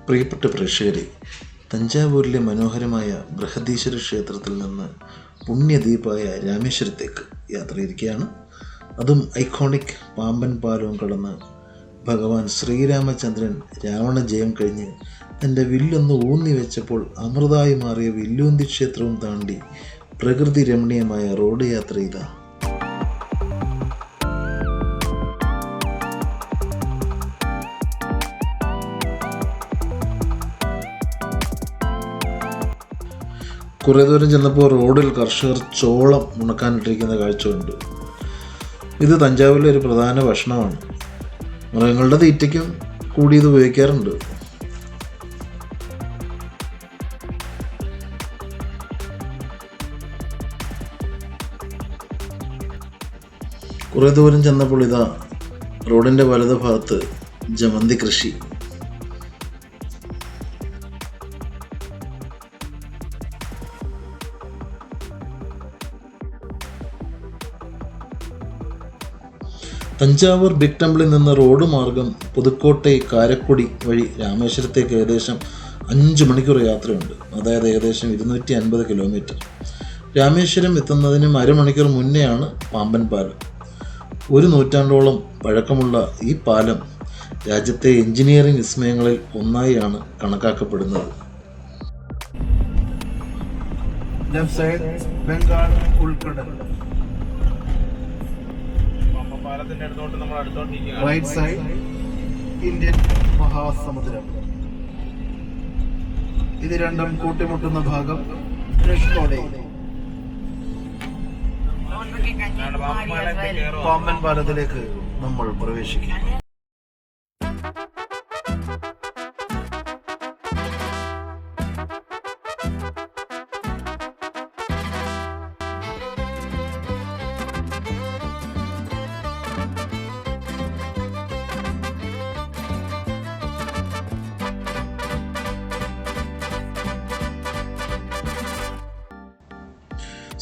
പ്രിയപ്പെട്ട പ്രേക്ഷകരെ, തഞ്ചാവൂരിലെ മനോഹരമായ ബൃഹദീശ്വര ക്ഷേത്രത്തിൽ നിന്ന് പുണ്യദ്വീപായ രാമേശ്വരത്തേക്ക് യാത്രയിരിക്കുകയാണ്. അതും ഐക്കോണിക് പാമ്പൻ പാലവും കടന്ന് ഭഗവാൻ ശ്രീരാമചന്ദ്രൻ രാവണ ജയം കഴിഞ്ഞ് തൻ്റെ വില്ലൊന്ന് ഊന്നി വെച്ചപ്പോൾ അമൃതായി മാറിയ വില്ലൂന്തി ക്ഷേത്രവും താണ്ടി പ്രകൃതി രമണീയമായ റോഡ് യാത്ര ഇതാ. കുറേ ദൂരം ചെന്നപ്പോൾ റോഡിൽ കർഷകർ ചോളം ഉണക്കാനിട്ടിരിക്കുന്ന കാഴ്ചയുണ്ട്. ഇത് തഞ്ചാവൂരിലെ ഒരു പ്രധാന ഭക്ഷണമാണ്. മൃഗങ്ങളുടെ തീറ്റയ്ക്കും കൂടി ഇത് ഉപയോഗിക്കാറുണ്ട്. കുറേ ദൂരം ചെന്നപ്പോൾ ഇതാ റോഡിൻ്റെ വലത് ഭാഗത്ത് ജമന്തി കൃഷി. തഞ്ചാവൂർ ബിഗ് ടെമ്പിളിൽ നിന്ന് റോഡ് മാർഗം പുതുക്കോട്ടൈ കാരക്കുടി വഴി രാമേശ്വരത്തേക്ക് ഏകദേശം 5 മണിക്കൂർ യാത്രയുണ്ട്. അതായത് ഏകദേശം 250 കിലോമീറ്റർ. രാമേശ്വരം എത്തുന്നതിനും അരമണിക്കൂർ മുന്നെയാണ് പാമ്പൻ പാലം. 1 നൂറ്റാണ്ടോളം പഴക്കമുള്ള ഈ പാലം രാജ്യത്തെ എഞ്ചിനീയറിംഗ് വിസ്മയങ്ങളിൽ ഒന്നായാണ് കണക്കാക്കപ്പെടുന്നത്. റൈറ്റ് സൈഡ് ഇന്ത്യൻ മഹാസമുദ്രം. ഇത് രണ്ടും കൂട്ടിമുട്ടുന്ന ഭാഗം പാമ്പൻ പാലത്തിലേക്ക് നമ്മൾ പ്രവേശിക്കും.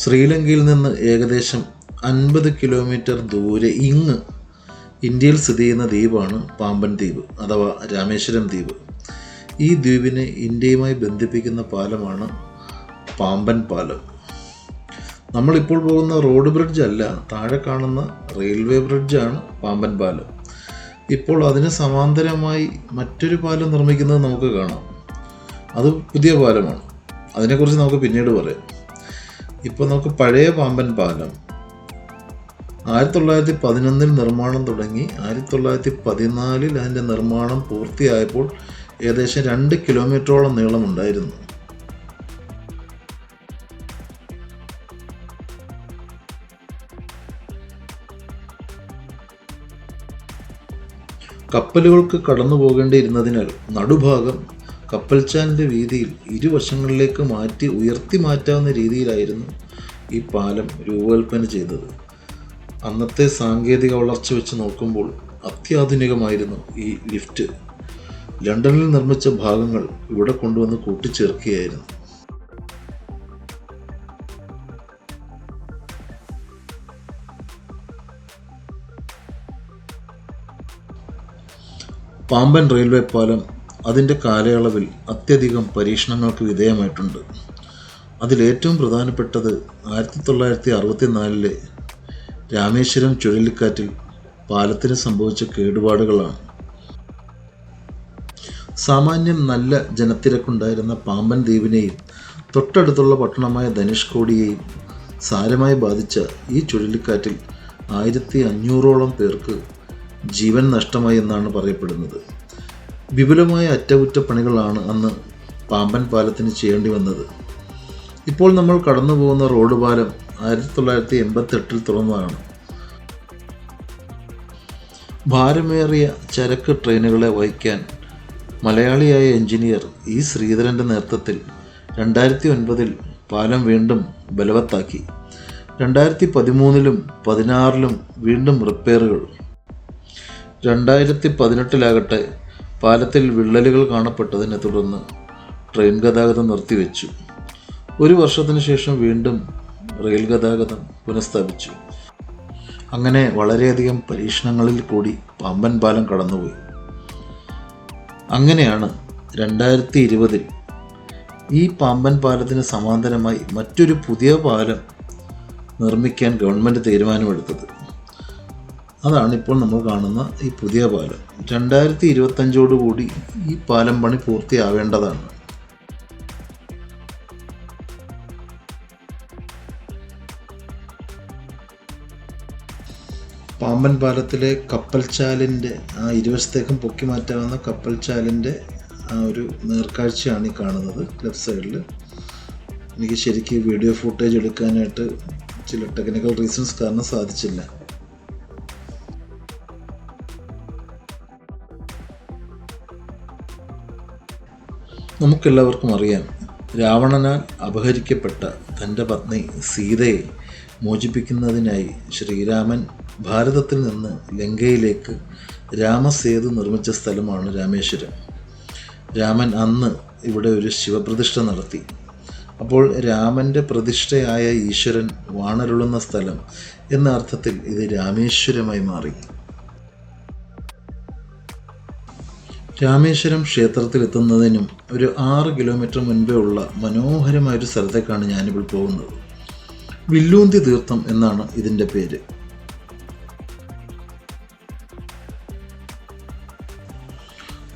ശ്രീലങ്കയിൽ നിന്ന് ഏകദേശം 50 കിലോമീറ്റർ ദൂരെ ഇങ്ങ് ഇന്ത്യയിൽ സ്ഥിതി ചെയ്യുന്ന ദ്വീപാണ് പാമ്പൻ ദ്വീപ് അഥവാ രാമേശ്വരം ദ്വീപ്. ഈ ദ്വീപിനെ ഇന്ത്യയുമായി ബന്ധിപ്പിക്കുന്ന പാലമാണ് പാമ്പൻ പാലം. നമ്മളിപ്പോൾ പോകുന്ന റോഡ് ബ്രിഡ്ജ് അല്ല, താഴെ കാണുന്ന റെയിൽവേ ബ്രിഡ്ജാണ് പാമ്പൻ പാലം. ഇപ്പോൾ അതിന് സമാന്തരമായി മറ്റൊരു പാലം നിർമ്മിക്കുന്നത് നമുക്ക് കാണാം. അത് പുതിയ പാലമാണ്. അതിനെക്കുറിച്ച് നമുക്ക് പിന്നീട് പറയാം. ഇപ്പോൾ നമുക്ക് പഴയ പാമ്പൻ പാലം 1911 നിർമ്മാണം തുടങ്ങി 1914 അതിൻ്റെ നിർമ്മാണം പൂർത്തിയായപ്പോൾ ഏകദേശം 2 കിലോമീറ്ററോളം നീളമുണ്ടായിരുന്നു. കപ്പലുകൾക്ക് കടന്നു പോകേണ്ടിയിരുന്നതിനാൽ നടുഭാഗം കപ്പൽച്ചാലിൻ്റെ വീതിയിൽ ഇരുവശങ്ങളിലേക്ക് ഉയർത്തി മാറ്റാവുന്ന രീതിയിലായിരുന്നു ഈ പാലം രൂപകൽപ്പന ചെയ്തത്. അന്നത്തെ സാങ്കേതിക വളർച്ച വെച്ച് നോക്കുമ്പോൾ അത്യാധുനികമായിരുന്നു ഈ ലിഫ്റ്റ്. ലണ്ടനിൽ നിർമ്മിച്ച ഭാഗങ്ങൾ ഇവിടെ കൊണ്ടുവന്ന് കൂട്ടിച്ചേർക്കുകയായിരുന്നു. പാമ്പൻ റെയിൽവേ പാലം അതിൻ്റെ കാലയളവിൽ അത്യധികം പരീക്ഷണങ്ങൾക്ക് വിധേയമായിട്ടുണ്ട്. അതിലേറ്റവും പ്രധാനപ്പെട്ടത് 1964 രാമേശ്വരം ചുഴലിക്കാറ്റിൽ പാലത്തിന് സംഭവിച്ച കേടുപാടുകളാണ്. സാമാന്യം നല്ല ജനത്തിരക്കുണ്ടായിരുന്ന പാമ്പൻ ദ്വീപിനെയും തൊട്ടടുത്തുള്ള പട്ടണമായ ധനുഷ്കോടിയെയും സാരമായി ബാധിച്ച ഈ ചുഴലിക്കാറ്റിൽ 1500ഓളം പേർക്ക് ജീവൻ നഷ്ടമായി എന്നാണ് പറയപ്പെടുന്നത്. വിപുലമായ അറ്റകുറ്റപ്പണികളാണ് അന്ന് പാമ്പൻ പാലത്തിന് ചെയ്യേണ്ടി വന്നത്. ഇപ്പോൾ നമ്മൾ കടന്നു പോകുന്ന റോഡ് പാലം 1988 തുറന്നതാണ്. ഭാരമേറിയ ചരക്ക് ട്രെയിനുകളെ വഹിക്കാൻ മലയാളിയായ എഞ്ചിനീയർ ഇ ശ്രീധരൻ്റെ നേതൃത്വത്തിൽ 2009 പാലം വീണ്ടും ബലവത്താക്കി. 2013 16 വീണ്ടും റിപ്പയറുകൾ. 2018 പാലത്തിൽ വിള്ളലുകൾ കാണപ്പെട്ടതിനെ തുടർന്ന് ട്രെയിൻ ഗതാഗതം നിർത്തിവെച്ചു. 1 വർഷത്തിന് ശേഷം വീണ്ടും റെയിൽ ഗതാഗതം പുനഃസ്ഥാപിച്ചു. അങ്ങനെ വളരെയധികം പരീക്ഷണങ്ങളിൽ കൂടി പാമ്പൻ പാലം കടന്നുപോയി. അങ്ങനെയാണ് 2020 ഈ പാമ്പൻ പാലത്തിന് സമാന്തരമായി മറ്റൊരു പുതിയ പാലം നിർമ്മിക്കാൻ ഗവൺമെൻറ് തീരുമാനമെടുത്തത്. അതാണ് ഇപ്പോൾ നമ്മൾ കാണുന്ന ഈ പുതിയ പാലം. 2025 ഈ പാലം പണി പൂർത്തിയാവേണ്ടതാണ്. പാമ്പൻ പാലത്തിലെ കപ്പൽച്ചാലിൻ്റെ ഇരുവശത്തേക്കും പൊക്കി മാറ്റാവുന്ന കപ്പൽച്ചാലിൻ്റെ ഒരു നേർക്കാഴ്ചയാണ് ഈ കാണുന്നത് ലെഫ്റ്റ് സൈഡിൽ. എനിക്ക് ശരിക്കും വീഡിയോ ഫുട്ടേജ് എടുക്കാനായിട്ട് ചില ടെക്നിക്കൽ റീസൺസ് കാരണം സാധിച്ചില്ല. നമുക്കെല്ലാവർക്കും അറിയാം, രാവണനാൽ അപഹരിക്കപ്പെട്ട തൻ്റെ പത്നി സീതയെ മോചിപ്പിക്കുന്നതിനായി ശ്രീരാമൻ ഭാരതത്തിൽ നിന്ന് ലങ്കയിലേക്ക് രാമസേതു നിർമ്മിച്ച സ്ഥലമാണ് രാമേശ്വരം. രാമൻ അന്ന് ഇവിടെ ഒരു ശിവപ്രതിഷ്ഠ നടത്തി. അപ്പോൾ രാമൻ്റെ പ്രതിഷ്ഠയായ ഈശ്വരൻ വാണരുളുന്ന സ്ഥലം എന്ന അർത്ഥത്തിൽ ഇത് രാമേശ്വരമായി മാറി. രാമേശ്വരം ക്ഷേത്രത്തിലെത്തുന്നതിനും ഒരു 6 കിലോമീറ്റർ മുൻപേ ഉള്ള മനോഹരമായൊരു സ്ഥലത്തേക്കാണ് ഞാനിപ്പോൾ പോകുന്നത്. വില്ലൂന്തി തീർത്ഥം എന്നാണ് ഇതിൻ്റെ പേര്.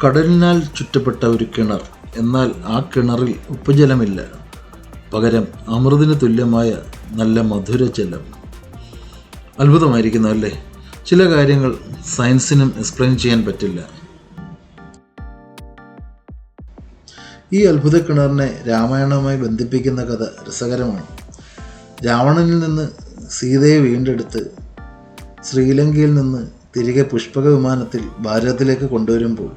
കടലിനാൽ ചുറ്റപ്പെട്ട ഒരു കിണർ. എന്നാൽ ആ കിണറിൽ ഉപ്പുജലമില്ല, പകരം അമൃതിന് തുല്യമായ നല്ല മധുരജലം. അത്ഭുതമായിരിക്കുന്നു അല്ലേ? ചില കാര്യങ്ങൾ സയൻസിനും എക്സ്പ്ലെയിൻ ചെയ്യാൻ പറ്റില്ല. ഈ അത്ഭുത കിണറിനെ രാമായണവുമായി ബന്ധിപ്പിക്കുന്ന കഥ രസകരമാണ്. രാവണനിൽ നിന്ന് സീതയെ വീണ്ടെടുത്ത് ശ്രീലങ്കയിൽ നിന്ന് തിരികെ പുഷ്പക വിമാനത്തിൽ ഭാരതത്തിലേക്ക് കൊണ്ടുവരുമ്പോൾ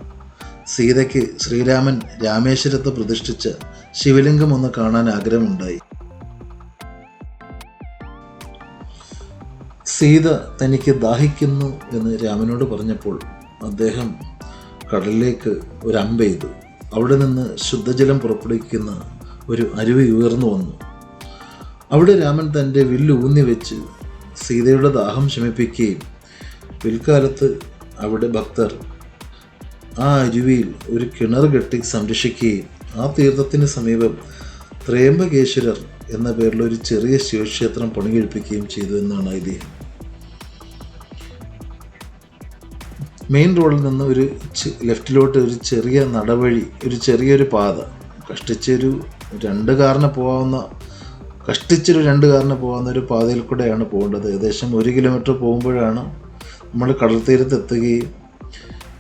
സീതയ്ക്ക് ശ്രീരാമൻ രാമേശ്വരത്ത് പ്രതിഷ്ഠിച്ച ശിവലിംഗം ഒന്ന് കാണാൻ ആഗ്രഹമുണ്ടായി. സീത തനിക്ക് ദാഹിക്കുന്നു എന്ന് രാമനോട് പറഞ്ഞപ്പോൾ അദ്ദേഹം കടലിലേക്ക് ഒരു അമ്പെയ്തു. അവിടെ നിന്ന് ശുദ്ധജലം പുറപ്പെടുവിക്കുന്ന ഒരു അരുവി ഉയർന്നു വന്നു. അവിടെ രാമൻ തൻ്റെ വില്ല് ഊന്നി വെച്ച് സീതയുടെ ദാഹം ശമിപ്പിക്കുകയും പിൽക്കാലത്ത് അവിടെ ഭക്തർ ആ അരുവിയിൽ ഒരു കിണർ കെട്ടി സംരക്ഷിക്കുകയും ആ തീർത്ഥത്തിന് സമീപം ത്രയംബകേശ്വരർ എന്ന പേരിൽ ഒരു ചെറിയ ശിവക്ഷേത്രം പണികഴിപ്പിക്കുകയും ചെയ്തു എന്നാണ് ഐതിഹ്യം. മെയിൻ റോഡിൽ നിന്ന് ഒരു ലെഫ്റ്റിലോട്ട് ഒരു ചെറിയ നടവഴി, ഒരു ചെറിയൊരു പാത, കഷ്ടിച്ചൊരു 2 കാറിന് പോകാവുന്ന ഒരു പാതയിൽ കൂടെയാണ് പോകേണ്ടത്. ഏകദേശം 1 കിലോമീറ്റർ പോകുമ്പോഴാണ് നമ്മൾ കടൽ തീരത്ത് എത്തുകയും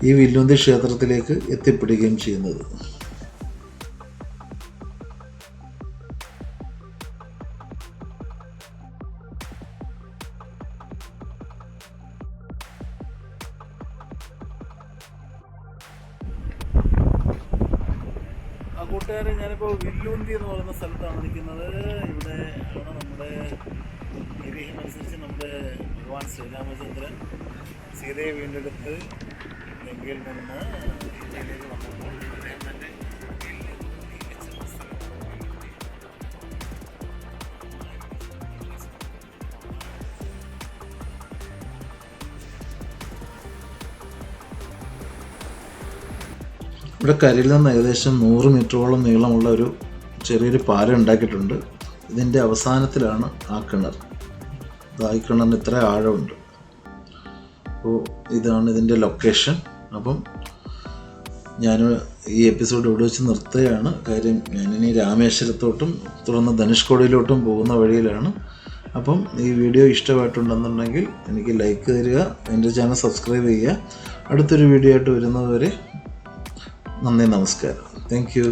ഈ വില്ലൂന്തി ക്ഷേത്രത്തിലേക്ക് എത്തിപ്പെടുകയും ചെയ്യുന്നത്. കൂട്ടുകാരെ, ഞാനിപ്പോൾ വില്ലൂന്തി എന്ന് പറയുന്ന സ്ഥലത്താണ് നിൽക്കുന്നത്. ഇവിടെ ആണ് നമ്മുടെ ഐതിഹ്യം അനുസരിച്ച് നമ്മുടെ ഭഗവാൻ ശ്രീരാമചന്ദ്രൻ സീതയെ വീണ്ടെടുത്ത് ലങ്കയിൽ നിന്ന് ഇന്ത്യയിലേക്ക് വന്നപ്പോൾ അദ്ദേഹം തന്നെ ഇവിടെ കരയിൽ നിന്ന് ഏകദേശം 100 മീറ്ററോളം നീളമുള്ള ഒരു ചെറിയൊരു പാലം ഉണ്ടാക്കിയിട്ടുണ്ട്. ഇതിൻ്റെ അവസാനത്തിലാണ് ആ കിണർ. ഈ കിണറിന് ഇത്ര ആഴമുണ്ട്. അപ്പോൾ ഇതാണ് ഇതിൻ്റെ ലൊക്കേഷൻ. അപ്പം ഞാൻ ഈ എപ്പിസോഡ് ഇവിടെ വെച്ച് നിർത്തുകയാണ്. കാര്യം ഞാനിനി രാമേശ്വരത്തോട്ടും തുടർന്ന് ധനുഷ്കോടിയിലോട്ടും പോകുന്ന വഴിയിലാണ്. അപ്പം ഈ വീഡിയോ ഇഷ്ടമായിട്ടുണ്ടെന്നുണ്ടെങ്കിൽ എനിക്ക് ലൈക്ക് തരിക, എൻ്റെ ചാനൽ സബ്സ്ക്രൈബ് ചെയ്യുക. അടുത്തൊരു വീഡിയോ ആയിട്ട് വരുന്നതുവരെ നന്ദി, നമസ്കാരം. Thank you.